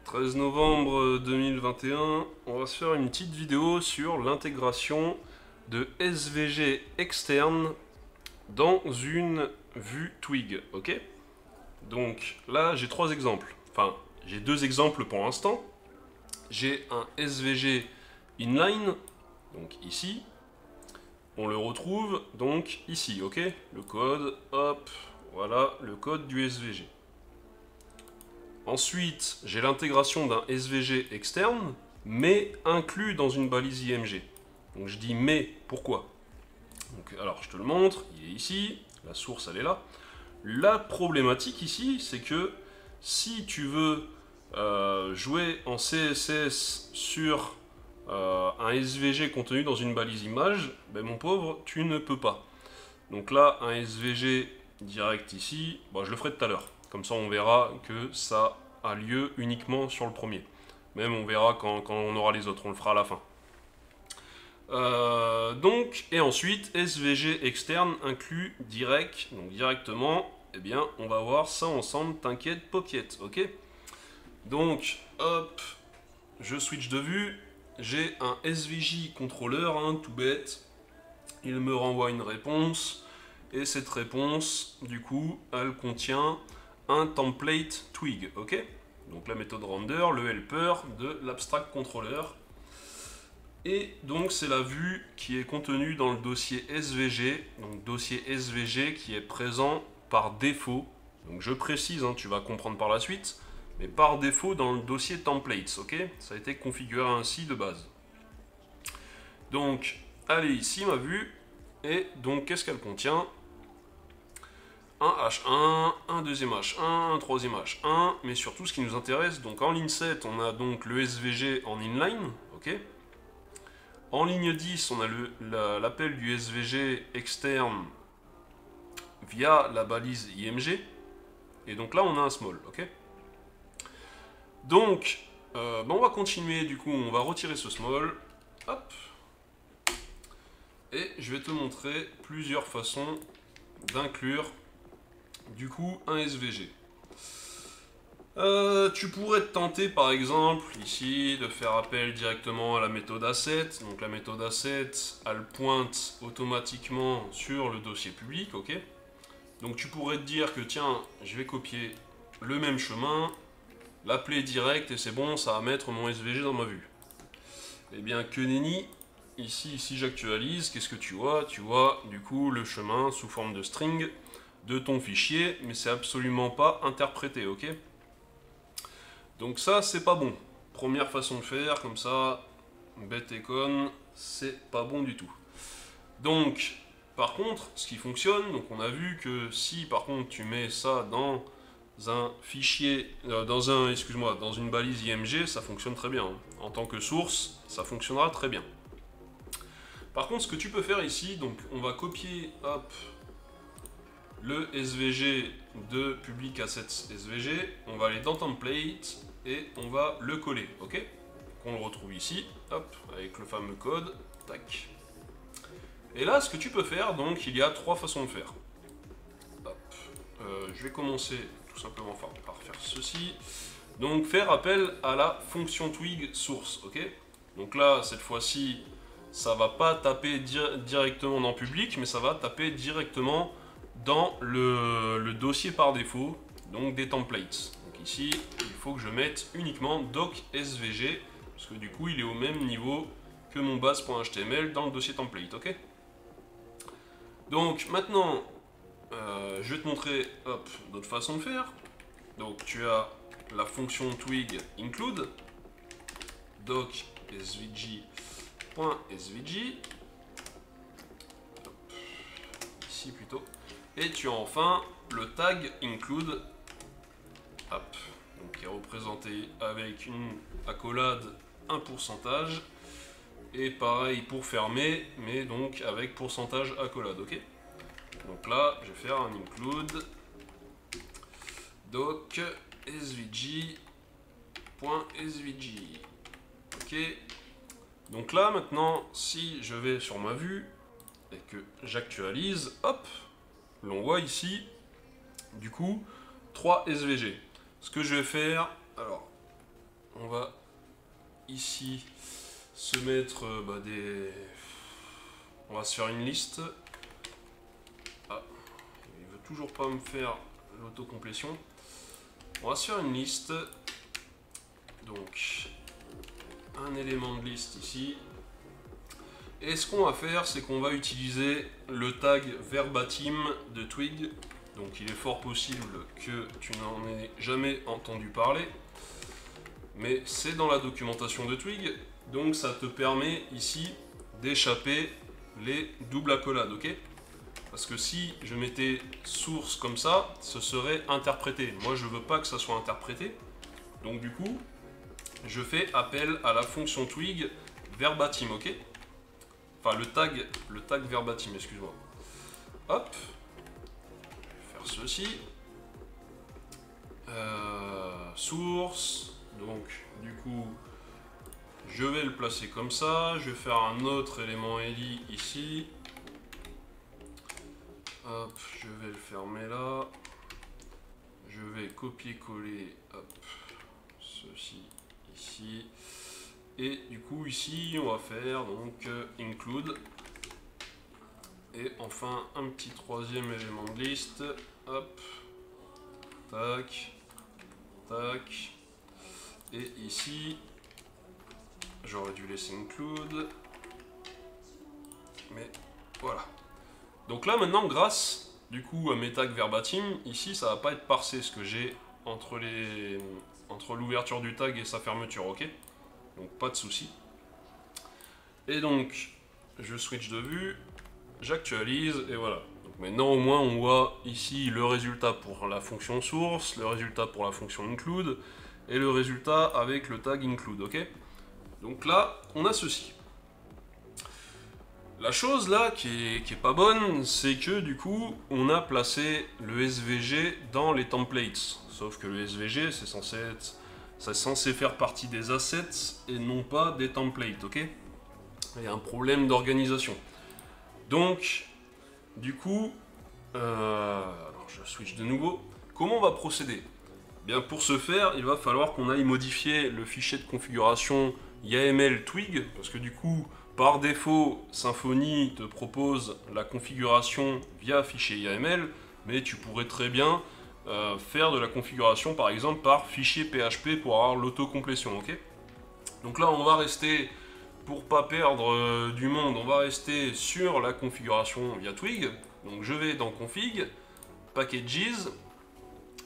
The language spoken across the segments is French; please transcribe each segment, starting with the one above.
13 novembre 2021, on va se faire une petite vidéo sur l'intégration de SVG externe dans une vue Twig, ok? Donc là j'ai trois exemples, enfin j'ai deux exemples pour l'instant. J'ai un SVG inline, donc ici, on le retrouve donc ici, ok? Le code, hop, voilà le code du SVG. Ensuite, j'ai l'intégration d'un SVG externe, mais inclus dans une balise IMG. Donc je dis mais, pourquoi? Donc, alors je te le montre, il est ici, la source elle est là. La problématique ici, c'est que si tu veux jouer en CSS sur un SVG contenu dans une balise image, ben mon pauvre, tu ne peux pas. Donc là, un SVG direct ici, bon, je le ferai tout à l'heure. Comme ça, on verra que ça a lieu uniquement sur le premier. Même on verra quand on aura les autres, on le fera à la fin. Et ensuite, SVG externe inclus direct, donc directement, eh bien, on va voir ça ensemble, t'inquiète, paupiette, ok? Donc, hop, je switch de vue, j'ai un SVJ contrôleur, hein, tout bête, il me renvoie une réponse, et cette réponse, du coup, elle contient un template twig, ok? Donc la méthode render, le helper de l'abstract controller. Et donc c'est la vue qui est contenue dans le dossier SVG, donc dossier SVG qui est présent par défaut. Donc je précise, hein, tu vas comprendre par la suite, mais par défaut dans le dossier templates, ok? Ça a été configuré ainsi de base. Donc, elle est ici ma vue, et donc qu'est-ce qu'elle contient? Un H1, un deuxième H1, un troisième H1, mais surtout ce qui nous intéresse, donc en ligne 7, on a donc le SVG en inline, ok? En ligne 10, on a l'appel du SVG externe via la balise IMG, et donc là on a un small, ok? Donc, on va continuer, du coup, on va retirer ce small, hop, et je vais te montrer plusieurs façons d'inclure du coup un SVG. Tu pourrais te tenter par exemple ici de faire appel directement à la méthode asset. Donc la méthode asset, elle pointe automatiquement sur le dossier public, ok? Donc tu pourrais te dire que tiens, je vais copier le même chemin, l'appeler direct et c'est bon, ça va mettre mon SVG dans ma vue. Eh bien que nenni, ici si j'actualise, qu'est-ce que tu vois? Tu vois du coup le chemin sous forme de string de ton fichier, mais c'est absolument pas interprété, ok? Donc ça, c'est pas bon. Première façon de faire, comme ça, bête et conne, c'est pas bon du tout. Donc, par contre, ce qui fonctionne, donc on a vu que si par contre tu mets ça dans un fichier, dans une balise IMG, ça fonctionne très bien. En tant que source, ça fonctionnera très bien. Par contre, ce que tu peux faire ici, donc on va copier, hop, le SVG de public assets SVG, on va aller dans template et on va le coller, ok? On le retrouve ici, hop, avec le fameux code, tac. Et là, ce que tu peux faire, donc, il y a trois façons de faire. Hop. Je vais commencer tout simplement par faire ceci. Donc, faire appel à la fonction twig source, ok? Donc là, cette fois-ci, ça va pas taper directement dans public, mais ça va taper directement dans le dossier par défaut, donc des templates. Donc ici, il faut que je mette uniquement doc svg, parce que du coup, il est au même niveau que mon base.html dans le dossier template, ok? Donc maintenant, je vais te montrer d'autres façons de faire. Donc tu as la fonction twig include, doc svg.svg, ici plutôt. Et tu as enfin le tag include, hop, donc qui est représenté avec une accolade, un pourcentage, et pareil pour fermer, mais donc avec pourcentage accolade, ok? Donc là, je vais faire un include doc svg.svg, ok? Donc là, maintenant, si je vais sur ma vue et que j'actualise, hop, l'on voit ici, du coup, 3 SVG. Ce que je vais faire, alors, on va ici se mettre on va se faire une liste. Ah, il veut toujours pas me faire l'autocomplétion. On va se faire une liste. Donc, un élément de liste ici. Et ce qu'on va faire, c'est qu'on va utiliser le tag verbatim de Twig. Donc il est fort possible que tu n'en aies jamais entendu parler. Mais c'est dans la documentation de Twig. Donc ça te permet ici d'échapper les doubles accolades, ok? Parce que si je mettais source comme ça, ce serait interprété. Moi je veux pas que ça soit interprété. Donc du coup, je fais appel à la fonction Twig verbatim, ok? Enfin, le tag verbatim, excuse-moi. Hop. Je vais faire ceci. Source. Donc, du coup, je vais le placer comme ça. Je vais faire un autre élément eli ici. Hop, je vais le fermer là. Je vais copier-coller, hop, ceci ici. Et du coup ici on va faire donc include. Et enfin un petit troisième élément de liste. Hop. Tac. Tac. Et ici j'aurais dû laisser include. Mais voilà. Donc là maintenant grâce du coup à mes tags verbatim, ici ça va pas être parsé ce que j'ai entre l'ouverture du tag et sa fermeture, ok? Donc pas de souci. Et donc, je switch de vue, j'actualise, et voilà. Donc maintenant au moins on voit ici le résultat pour la fonction source, le résultat pour la fonction include, et le résultat avec le tag include, ok? Donc là, on a ceci. La chose là qui est pas bonne, c'est que du coup, on a placé le SVG dans les templates. Sauf que le SVG, c'est censé faire partie des assets et non pas des templates, ok? Il y a un problème d'organisation. Donc, du coup, alors je switch de nouveau. Comment on va procéder? Bien, pour ce faire, il va falloir qu'on aille modifier le fichier de configuration YAML Twig, parce que du coup, par défaut, Symfony te propose la configuration via fichier YAML, mais tu pourrais très bien faire de la configuration par exemple par fichier PHP pour avoir l'autocomplétion, ok? Donc là on va rester, pour pas perdre du monde, on va rester sur la configuration via Twig. Donc je vais dans config, packages,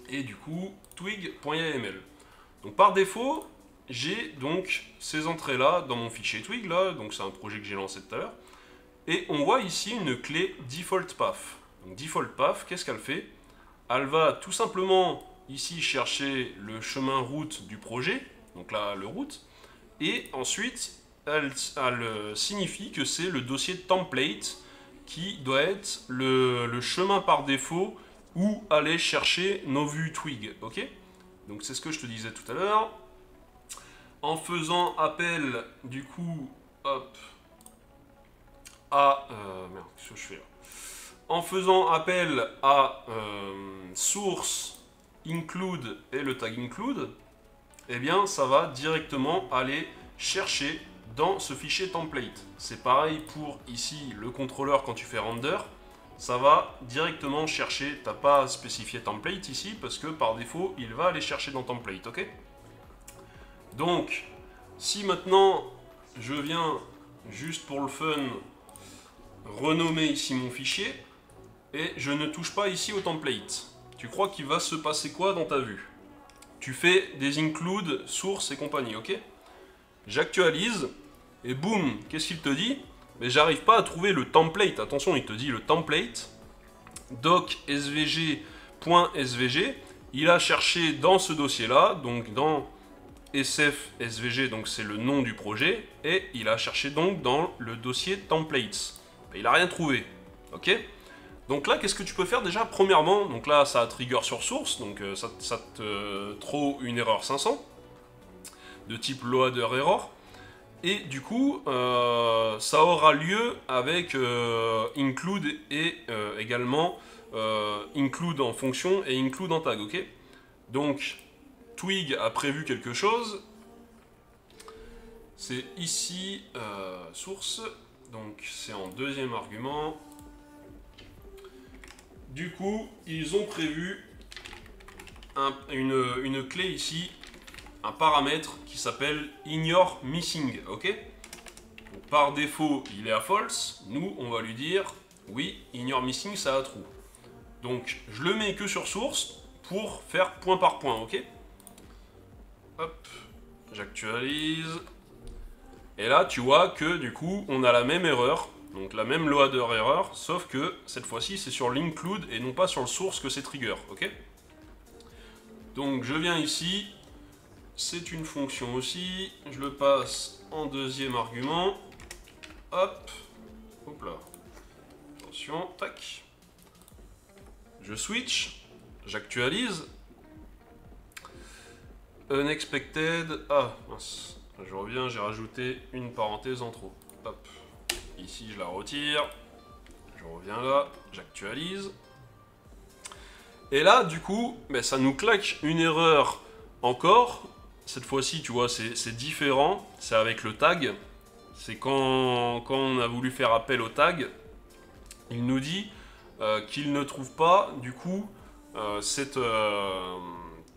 et du coup twig.yml. Donc par défaut, j'ai donc ces entrées là dans mon fichier Twig là, donc c'est un projet que j'ai lancé tout à l'heure. Et on voit ici une clé default path. Donc default path, qu'est-ce qu'elle fait? Elle va tout simplement ici chercher le chemin route du projet, donc là le route, et ensuite elle signifie que c'est le dossier template qui doit être le chemin par défaut où aller chercher nos vues Twig, ok? Donc c'est ce que je te disais tout à l'heure. En faisant appel du coup, hop, à... merde, qu'est-ce que je fais là? En faisant appel à source, include et le tag include, eh bien ça va directement aller chercher dans ce fichier template. C'est pareil pour ici le contrôleur quand tu fais render, ça va directement chercher, t'as pas spécifié template ici parce que par défaut il va aller chercher dans template, ok? Donc si maintenant je viens juste pour le fun renommer ici mon fichier, et je ne touche pas ici au template. Tu crois qu'il va se passer quoi dans ta vue? Tu fais des include, source et compagnie, ok? J'actualise, et boum, qu'est-ce qu'il te dit? Mais j'arrive pas à trouver le template. Attention, il te dit le template, doc svg.svg. Il a cherché dans ce dossier-là, donc dans SF SVG, donc c'est le nom du projet, et il a cherché donc dans le dossier templates. Il n'a rien trouvé, ok? Donc là, qu'est-ce que tu peux faire déjà? Premièrement, donc là, ça a trigger sur source, donc ça te throw une erreur 500 de type loader error. Et du coup, ça aura lieu avec include et également include en fonction et include en tag, ok? Donc, Twig a prévu quelque chose c'est ici source, donc c'est en deuxième argument. Du coup, ils ont prévu une clé ici, un paramètre qui s'appelle ignore missing, ok? Donc, par défaut, il est à false. Nous, on va lui dire oui, ignore missing, ça a true. Donc, je le mets que sur source pour faire point par point, ok? Hop, j'actualise. Et là, tu vois que du coup, on a la même erreur, donc la même loader erreur, sauf que cette fois-ci, c'est sur l'include et non pas sur le source que c'est trigger, ok? Donc, je viens ici, c'est une fonction aussi, je le passe en deuxième argument, hop, hop là, attention, tac, je switch, j'actualise, unexpected, ah mince, je reviens, j'ai rajouté une parenthèse en trop, hop, ici je la retire, je reviens là, j'actualise, et là du coup, ben, ça nous claque une erreur encore. Cette fois-ci, tu vois, c'est différent, c'est avec le tag. C'est quand on a voulu faire appel au tag, il nous dit qu'il ne trouve pas, du coup,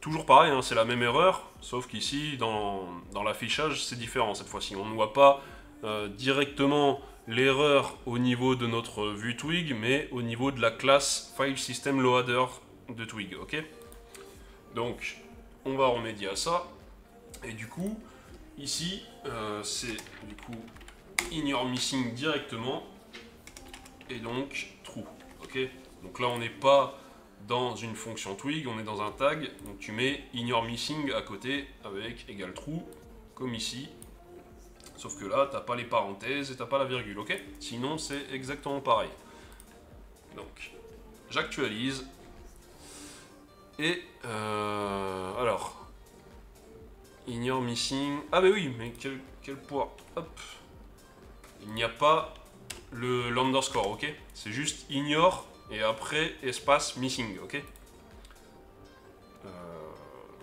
toujours pareil, hein, c'est la même erreur, sauf qu'ici, dans l'affichage, c'est différent cette fois-ci. On ne voit pas directement l'erreur au niveau de notre vue Twig, mais au niveau de la classe File System Loader de Twig, ok? Donc, on va remédier à ça. Et du coup, ici, c'est du coup ignore missing directement et donc true. Ok. Donc là, on n'est pas dans une fonction twig, on est dans un tag. Donc tu mets ignore missing à côté avec égal true, comme ici. Sauf que là, t'as pas les parenthèses et t'as pas la virgule. Ok. Sinon, c'est exactement pareil. Donc, j'actualise et alors. Ignore missing. Ah mais oui, mais quel poids. Hop. Il n'y a pas l'underscore, ok? C'est juste ignore et après espace missing, ok?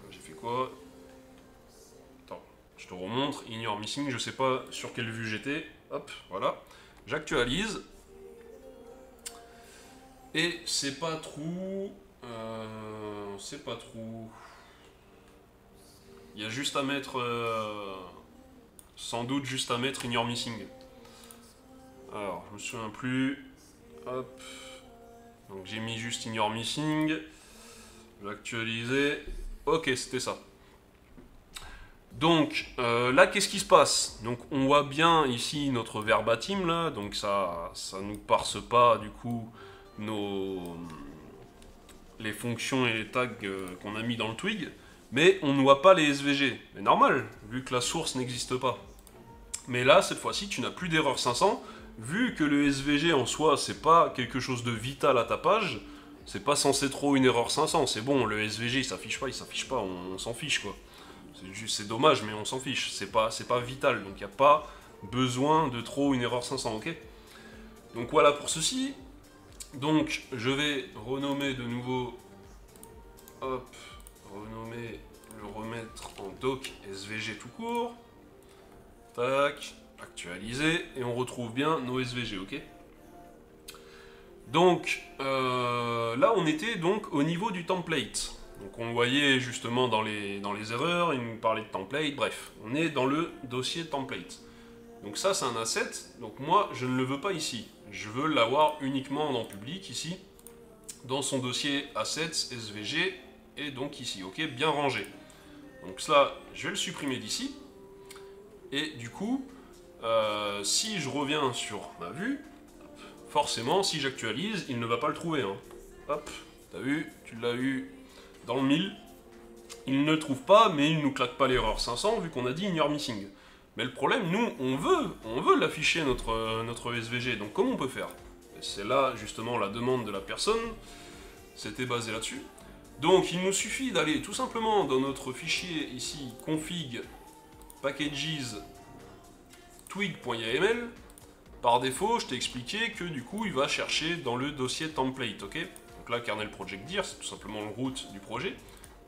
J'ai fait quoi? Attends, je te remontre. Ignore missing, je sais pas sur quelle vue j'étais. Hop, voilà. J'actualise. Et c'est pas true. C'est pas true. Il y a juste à mettre, sans doute juste à mettre ignore missing. Alors, je me souviens plus. Hop. Donc j'ai mis juste ignore missing. Je vais actualiser. Ok, c'était ça. Donc là, qu'est-ce qui se passe? Donc on voit bien ici notre verbatim là. Donc ça nous parse pas du coup les fonctions et les tags qu'on a mis dans le twig. Mais on ne voit pas les SVG. Mais normal, vu que la source n'existe pas. Mais là, cette fois-ci, tu n'as plus d'erreur 500. Vu que le SVG en soi, c'est pas quelque chose de vital à ta page, c'est pas censé trop une erreur 500. C'est bon, le SVG il s'affiche pas, on s'en fiche quoi. C'est dommage, mais on s'en fiche. C'est pas vital, donc il n'y a pas besoin de trop une erreur 500, ok? Donc voilà pour ceci. Donc je vais renommer de nouveau. Hop. Renommer, le remettre en doc SVG tout court. Tac, actualiser, et on retrouve bien nos SVG, ok? Donc, là on était donc au niveau du template. Donc on voyait justement dans les erreurs, il nous parlait de template, bref. On est dans le dossier template. Donc ça c'est un asset, donc moi je ne le veux pas ici. Je veux l'avoir uniquement dans public ici, dans son dossier assets SVG, et donc ici, ok, bien rangé. Donc cela, je vais le supprimer d'ici. Et du coup, si je reviens sur ma vue, forcément, si j'actualise, il ne va pas le trouver. Hein. Hop, t'as vu, tu l'as eu dans le 1000. Il ne le trouve pas, mais il ne nous claque pas l'erreur 500, vu qu'on a dit ignore missing. Mais le problème, nous, on veut l'afficher, notre SVG. Donc comment on peut faire? C'est là, justement, la demande de la personne. C'était basé là-dessus. Donc il nous suffit d'aller tout simplement dans notre fichier ici config packages twig.yml. Par défaut, je t'ai expliqué que du coup il va chercher dans le dossier template, ok? Donc là kernel project dir, c'est tout simplement le root du projet,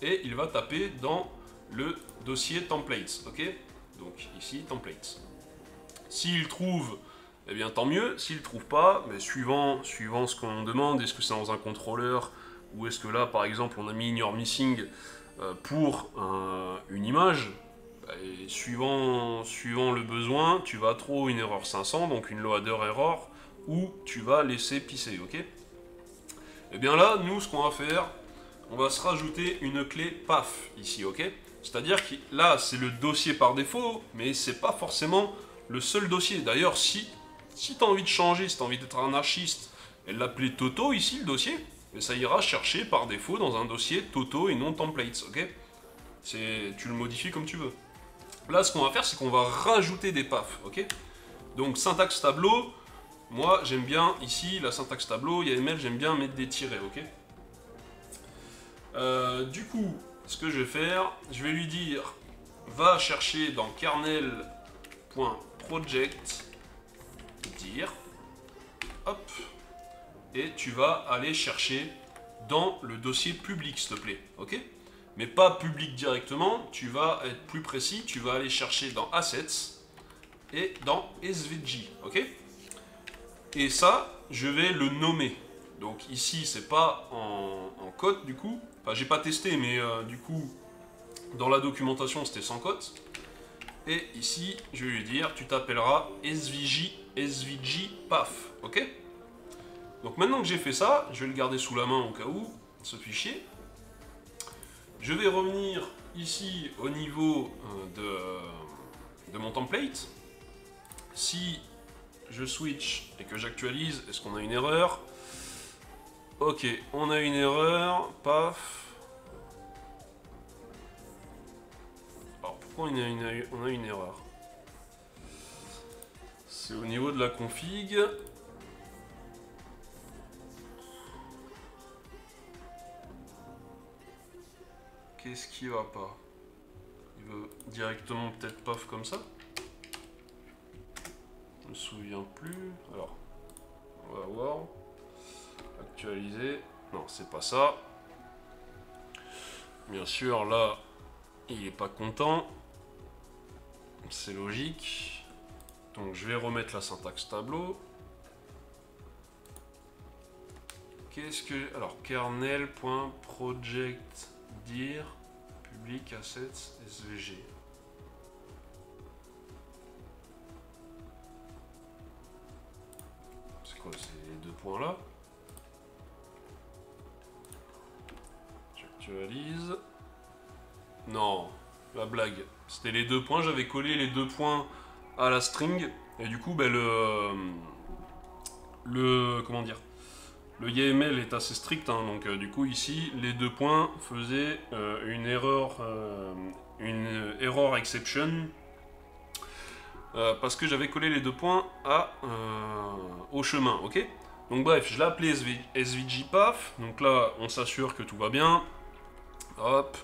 et il va taper dans le dossier templates, ok? Donc ici, template. S'il trouve, eh bien tant mieux. S'il trouve pas, mais suivant ce qu'on demande, est-ce que c'est dans un contrôleur, ou est-ce que là, par exemple, on a mis ignore missing pour une image, et suivant le besoin, tu vas trop une erreur 500, donc une loader error, ou tu vas laisser pisser, ok? Et bien là, nous, ce qu'on va faire, on va se rajouter une clé PAF ici, ok? C'est-à-dire que là, c'est le dossier par défaut, mais c'est pas forcément le seul dossier. D'ailleurs, si tu as envie de changer, si tu as envie d'être anarchiste, et l'appeler Toto ici, le dossier, mais ça ira chercher par défaut dans un dossier Toto et non templates, ok? Tu le modifies comme tu veux. Là, ce qu'on va faire, c'est qu'on va rajouter des PAF, ok? Donc, syntaxe tableau, moi, j'aime bien, ici, la syntaxe tableau, YAML, j'aime bien mettre des tirets, ok? Du coup, ce que je vais faire, je vais lui dire, va chercher dans kernel.project, dire, hop, et tu vas aller chercher dans le dossier public, s'il te plaît, ok? Mais pas public directement, tu vas être plus précis, tu vas aller chercher dans Assets et dans SVG, ok? Et ça, je vais le nommer. Donc ici, c'est pas en code du coup. Enfin, j'ai pas testé, mais du coup, dans la documentation, c'était sans code. Et ici, je vais lui dire, tu t'appelleras SVG PAF, ok? Donc maintenant que j'ai fait ça, je vais le garder sous la main au cas où, ce fichier. Je vais revenir ici au niveau de mon template. Si je switch et que j'actualise, est-ce qu'on a une erreur? Ok, on a une erreur, paf. Alors pourquoi on a une erreur? C'est au niveau de la config. Qu'est-ce qui va pas? Il veut directement peut-être paf comme ça? Je me souviens plus. Alors, on va voir. Actualiser. Non, c'est pas ça. Bien sûr, là, il est pas content. C'est logique. Donc, je vais remettre la syntaxe tableau. Qu'est-ce que... Alors, kernel.project dir public assets svg. C'est quoi ces deux points là? J'actualise. Non, la blague. C'était les deux points, j'avais collé les deux points à la string et du coup ben, comment dire, le YAML est assez strict, hein, donc du coup ici les deux points faisaient une error exception parce que j'avais collé les deux points au chemin, ok? Donc bref, je l'ai appelé SVG-PAF, donc là on s'assure que tout va bien, hop,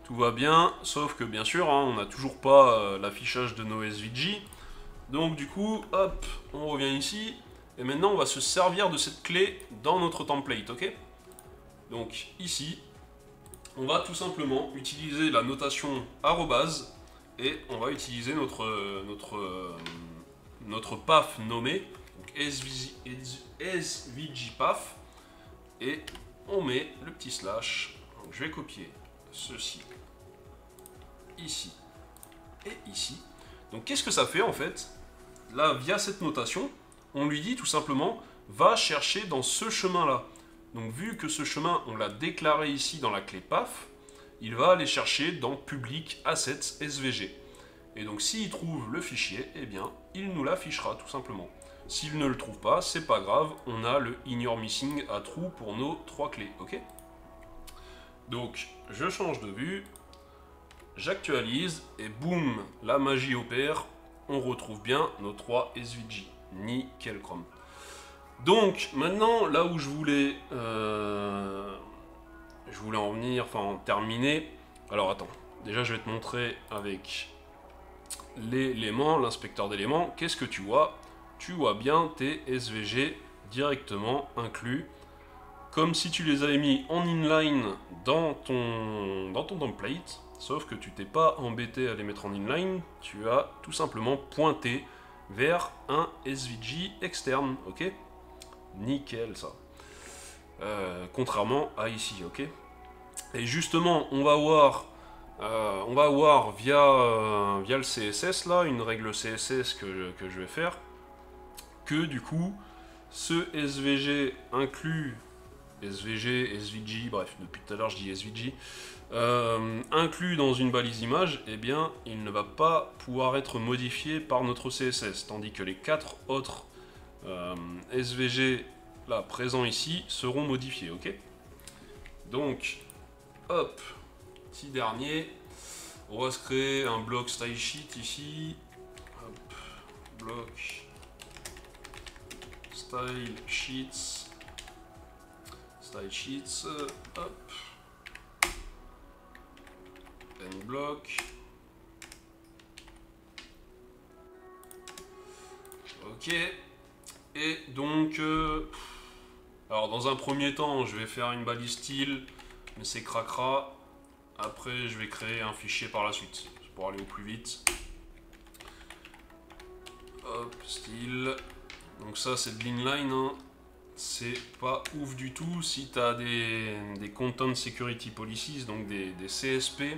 tout va bien, sauf que bien sûr hein, on n'a toujours pas l'affichage de nos SVG, donc du coup, hop, on revient ici, et maintenant on va se servir de cette clé dans notre template, ok? Donc ici, on va tout simplement utiliser la notation arrobase, et on va utiliser notre PAF nommé, donc SVG-PAF, et on met le petit slash. Donc je vais copier ceci, ici et ici. Donc qu'est-ce que ça fait en fait? Là, via cette notation, on lui dit tout simplement, va chercher dans ce chemin-là. Donc vu que ce chemin, on l'a déclaré ici dans la clé PAF, il va aller chercher dans public assets svg. Et donc s'il trouve le fichier, eh bien, il nous l'affichera tout simplement. S'il ne le trouve pas, c'est pas grave, on a le ignore missing à true pour nos trois clés, ok? Donc, je change de vue, j'actualise, et boum, la magie opère, on retrouve bien nos trois SVG. Nickel chrome. Donc, maintenant, là où je voulais en venir, enfin en terminer. Alors attends, déjà je vais te montrer avec l'élément, l'inspecteur d'éléments. Qu'est-ce que tu vois? Tu vois bien tes SVG directement inclus, comme si tu les avais mis en inline dans ton template. sauf que tu t'es pas embêté à les mettre en inline, tu as tout simplement pointé vers un SVG externe, ok? Nickel ça. Contrairement à ici, ok? Et justement, on va voir via le CSS là, une règle CSS que je vais faire, que du coup, ce SVG inclut SVG, SVG, bref, depuis tout à l'heure je dis SVG, inclus dans une balise image, eh bien, il ne va pas pouvoir être modifié par notre CSS, tandis que les 4 autres SVG là présents ici seront modifiés, ok? Donc, hop, petit dernier, on va se créer un bloc style sheet ici, hop, bloc style sheets. Style sheets, hop, end block, ok, et donc, alors dans un premier temps, je vais faire une balise style, mais c'est cracra, après je vais créer un fichier par la suite, pour aller au plus vite, hop, style, donc ça c'est de l'inline, hein. C'est pas ouf du tout si tu as des Content Security Policies, donc des CSP.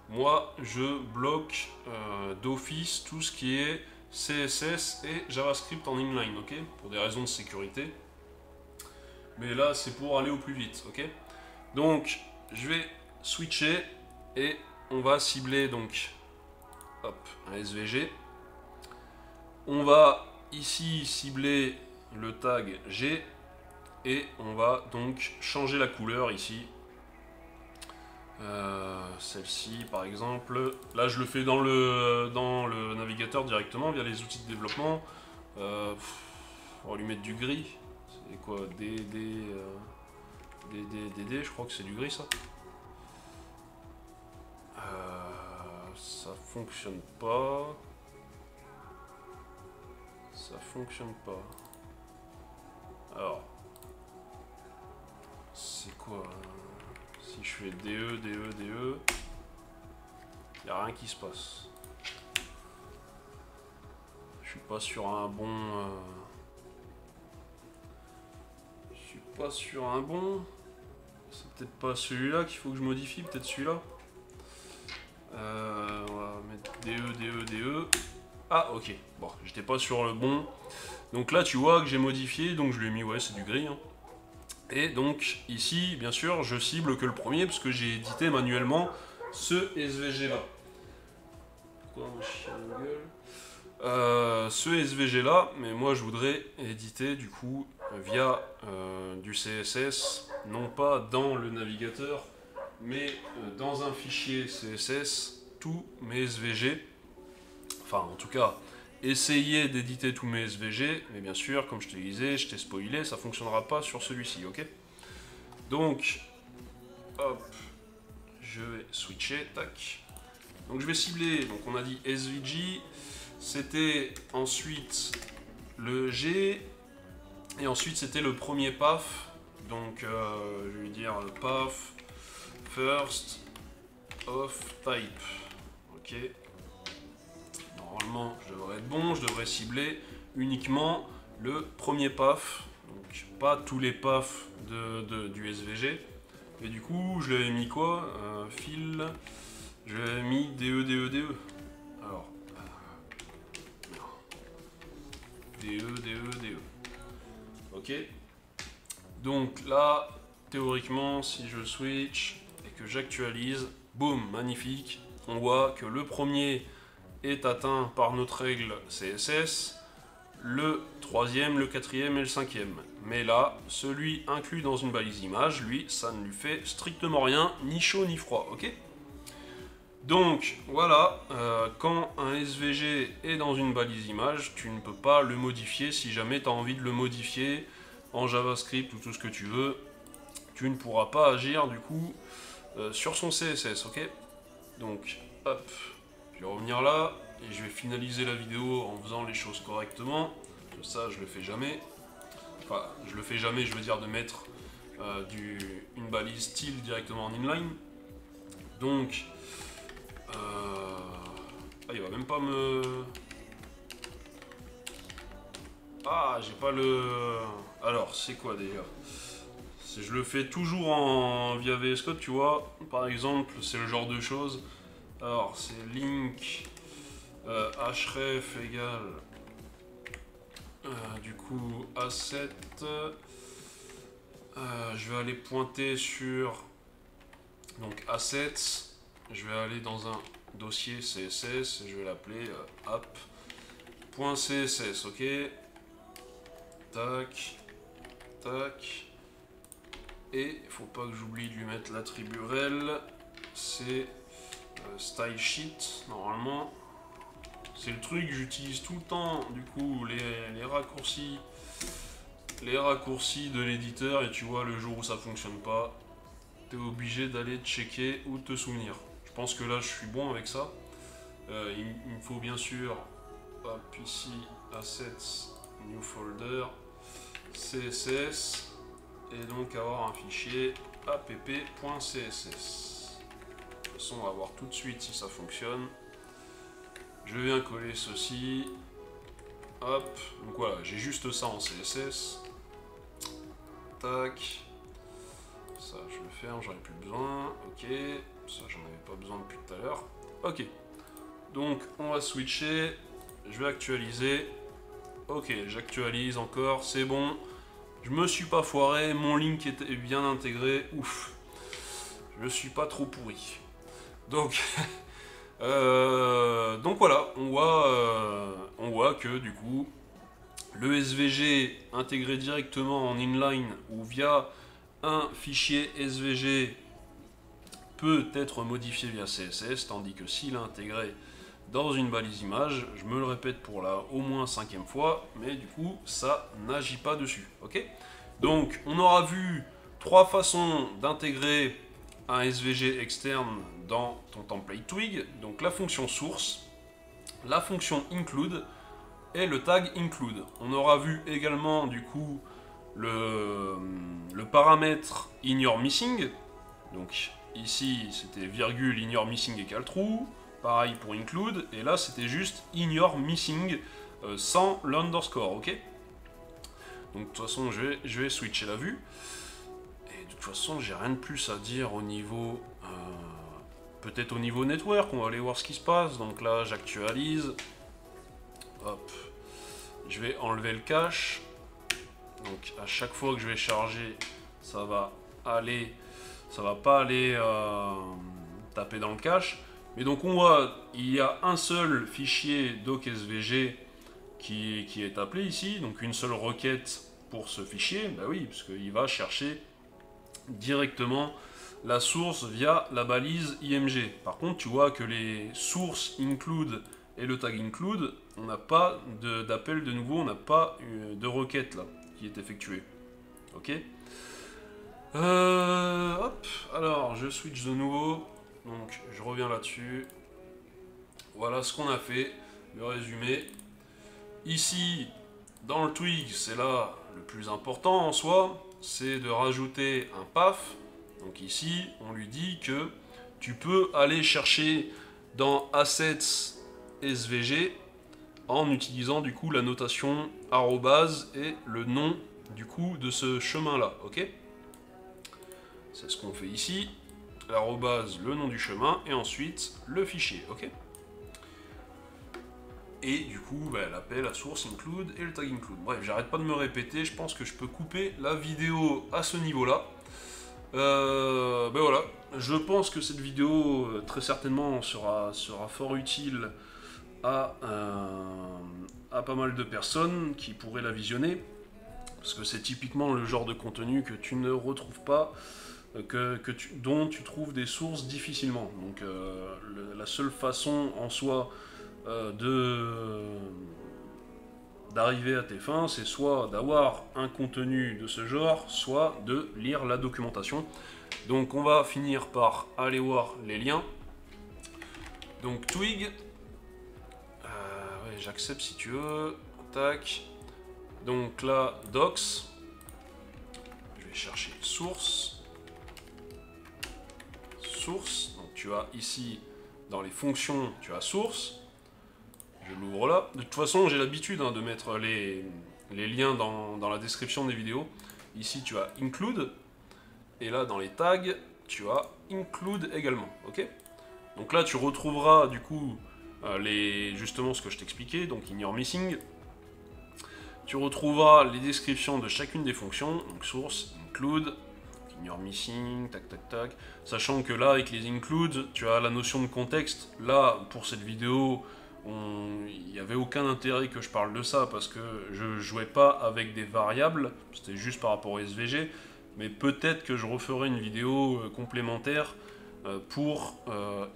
Moi, je bloque d'office tout ce qui est CSS et JavaScript en inline, ok? Pour des raisons de sécurité. Mais là, c'est pour aller au plus vite, ok? Donc, je vais switcher et on va cibler donc, hop, un SVG. On va ici cibler le tag G et on va donc changer la couleur ici. Celle-ci par exemple, là je le fais dans le navigateur directement via les outils de développement. On va lui mettre du gris. C'est quoi? DD, je crois que c'est du gris ça. Ça fonctionne pas. Ça fonctionne pas. Alors, c'est quoi? Si je fais DE, DE, DE, il n'y a rien qui se passe. Je suis pas sur un bon... Je suis pas sur un bon... C'est peut-être pas celui-là qu'il faut que je modifie, peut-être celui-là. On va mettre DE, DE, DE. Ah, ok. Bon, j'étais pas sur le bon. Donc là, tu vois que j'ai modifié, donc je lui ai mis, ouais, c'est du gris. Hein. Et donc, ici, bien sûr, je cible que le premier, parce que j'ai édité manuellement ce SVG là. Pourquoi on chie la gueule ce SVG là, mais moi je voudrais éditer du coup via du CSS, non pas dans le navigateur, mais dans un fichier CSS, tous mes SVG. Enfin, en tout cas, essayer d'éditer tous mes SVG, mais bien sûr, comme je te disais, je t'ai spoilé, ça fonctionnera pas sur celui-ci, ok? Donc, hop, je vais switcher, tac. Donc je vais cibler, donc on a dit SVG, c'était ensuite le G, et ensuite c'était le premier PAF, donc je vais lui dire PAF first of type, ok. Normalement je devrais être bon, je devrais cibler uniquement le premier PAF, donc pas tous les PAF du SVG, et du coup je l'avais mis quoi, fil, je l'avais mis DE, DE, DE, alors DE, DE, DE. Ok. Donc là, théoriquement, si je switch et que j'actualise, boum, magnifique. On voit que le premier est atteint par notre règle CSS, le troisième, le quatrième et le cinquième. Mais là, celui inclus dans une balise image, lui, ça ne lui fait strictement rien, ni chaud ni froid, ok? Donc voilà, quand un SVG est dans une balise image, tu ne peux pas le modifier. Si jamais tu as envie de le modifier en JavaScript ou tout ce que tu veux, tu ne pourras pas agir du coup sur son CSS, ok? Donc hop, je vais revenir là et je vais finaliser la vidéo en faisant les choses correctement. Ça je le fais jamais. Enfin, je le fais jamais, je veux dire de mettre une balise style directement en inline. Donc Ah, il va même pas me... Ah, j'ai pas le... Alors, c'est quoi déjà? Je le fais toujours via VS Code, tu vois. Par exemple, c'est le genre de choses. Alors, c'est link href égale du coup asset. Je vais aller pointer sur donc assets. Je vais aller dans un dossier CSS et je vais l'appeler app.css, ok. Tac, tac. Et il faut pas que j'oublie de lui mettre l'attribut rel. C'est style sheet normalement. C'est le truc que j'utilise tout le temps, du coup, les raccourcis de l'éditeur, et tu vois, le jour où ça fonctionne pas, tu es obligé d'aller checker ou te souvenir. Je pense que là, je suis bon avec ça. Il me faut bien sûr, hop, ici, assets, new folder, CSS, et donc avoir un fichier app.css. De toute façon, on va voir tout de suite si ça fonctionne. Je viens coller ceci. Hop. Donc voilà, j'ai juste ça en CSS. Tac. Ça, je le ferme, j'en ai plus besoin. Ok. Ça, j'en avais pas besoin depuis tout à l'heure. Ok. Donc, on va switcher. Je vais actualiser. Ok, j'actualise encore. C'est bon. Je me suis pas foiré. Mon link est bien intégré. Ouf. Je suis pas trop pourri. Donc... donc voilà, on voit que du coup, le SVG intégré directement en inline ou via un fichier SVG peut être modifié via CSS, tandis que s'il est intégré dans une balise image, je me le répète pour la au moins 5e fois, mais du coup, ça n'agit pas dessus. Ok. Donc, on aura vu 3 façons d'intégrer un SVG externe dans ton template Twig, donc la fonction source, la fonction include et le tag include. On aura vu également du coup le paramètre ignore_missing, donc ici c'était virgule ignore_missing égale true, pareil pour include, et là c'était juste ignore_missing sans l'underscore, ok. Donc de toute façon je vais switcher la vue. De toute façon, j'ai rien de plus à dire au niveau... peut-être au niveau network, on va aller voir ce qui se passe. Donc là, j'actualise. Hop. Je vais enlever le cache. Donc à chaque fois que je vais charger, ça va aller... Ça va pas aller taper dans le cache. Mais donc on voit, il y a un seul fichier doc.svg qui est appelé ici. Donc une seule requête pour ce fichier. Bah oui, parce qu'il va chercher directement la source via la balise IMG. Par contre, tu vois que les sources include et le tag include, on n'a pas d'appel de nouveau, on n'a pas de requête là qui est effectuée. Ok. Hop. Alors, je switch de nouveau. Donc, je reviens là-dessus. Voilà ce qu'on a fait. Le résumé. Ici, dans le Twig, c'est là le plus important en soi, c'est de rajouter un path. Donc ici, on lui dit que tu peux aller chercher dans assets svg en utilisant du coup la notation arrobase et le nom du coup de ce chemin là, ok. C'est ce qu'on fait ici, l'arrobase, le nom du chemin et ensuite le fichier, ok. Et du coup, bah, l'appel à source include et le tag include. Bref, j'arrête pas de me répéter, je pense que je peux couper la vidéo à ce niveau-là. Ben voilà, je pense que cette vidéo, très certainement, sera fort utile à pas mal de personnes qui pourraient la visionner. Parce que c'est typiquement le genre de contenu que tu ne retrouves pas, dont tu trouves des sources difficilement. Donc la seule façon en soi d'arriver à tes fins, c'est soit d'avoir un contenu de ce genre, soit de lire la documentation. Donc on va finir par aller voir les liens. Donc Twig, ouais, j'accepte si tu veux, tac. Donc là, docs, je vais chercher source, donc tu as ici dans les fonctions, tu as source. Je l'ouvre là. De toute façon, j'ai l'habitude de mettre les liens dans la description des vidéos. Ici, tu as include. Et là, dans les tags, tu as include également. Ok? Donc là, tu retrouveras du coup justement ce que je t'expliquais, donc ignore missing. Tu retrouveras les descriptions de chacune des fonctions, donc source, include, ignore missing, tac tac tac. Sachant que là, avec les include, tu as la notion de contexte. Là, pour cette vidéo, il n'y avait aucun intérêt que je parle de ça parce que je jouais pas avec des variables, c'était juste par rapport au SVG. Mais peut-être que je referai une vidéo complémentaire pour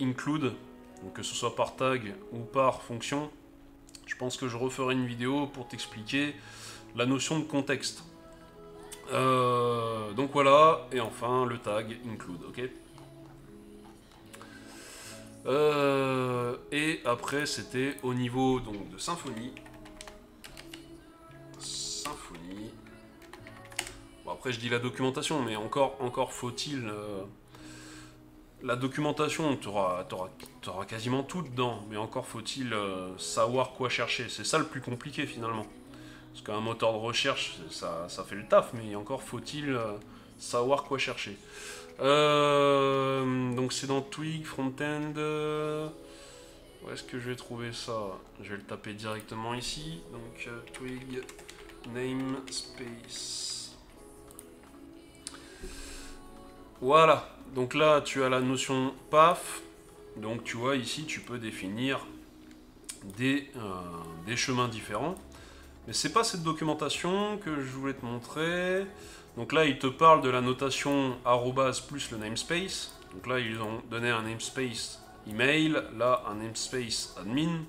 include, donc que ce soit par tag ou par fonction. Je pense que je referai une vidéo pour t'expliquer la notion de contexte. Donc voilà, et enfin le tag include, ok. Et après c'était au niveau donc de Symfony. Bon, après je dis la documentation, mais encore faut-il... La documentation, tu auras quasiment tout dedans, mais encore faut-il savoir quoi chercher. C'est ça le plus compliqué finalement. Parce qu'un moteur de recherche, ça fait le taf, mais encore faut-il savoir quoi chercher. Donc c'est dans Twig, Frontend. Où est-ce que je vais trouver ça? Je vais le taper directement ici. Donc Twig, namespace. Voilà. Donc là, tu as la notion path. Donc tu vois, ici, tu peux définir des chemins différents. Mais c'est pas cette documentation que je voulais te montrer. Donc là, il te parle de la notation arrobase plus le namespace. Donc là, ils ont donné un namespace email, là, un namespace admin.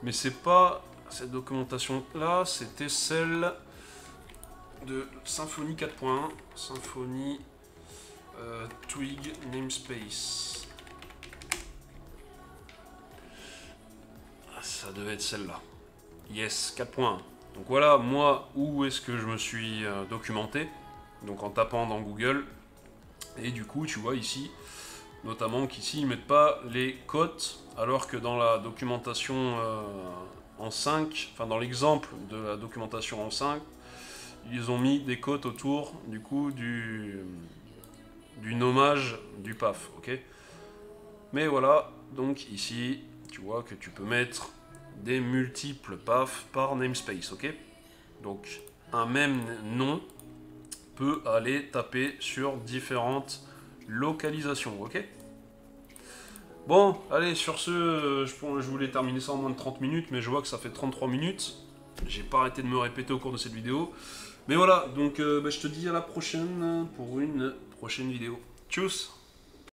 Mais c'est pas cette documentation-là, c'était celle de Symfony 4.1. Symfony... Twig namespace. Ça devait être celle-là. Yes, 4.1. Donc voilà, moi, où est-ce que je me suis documenté. Donc en tapant dans Google. Et du coup, tu vois ici, notamment qu'ici, ils mettent pas les cotes, alors que dans la documentation en 5, enfin dans l'exemple de la documentation en 5, ils ont mis des cotes autour, du coup, du nommage du path, ok. Mais voilà, donc ici, tu vois que tu peux mettre des multiples paths par namespace, ok. Donc un même nom peut aller taper sur différentes localisations, ok. Bon, allez, sur ce, je voulais terminer ça en moins de 30 minutes, mais je vois que ça fait 33 minutes. J'ai pas arrêté de me répéter au cours de cette vidéo. Mais voilà, donc je te dis à la prochaine pour une prochaine vidéo. Tchuss!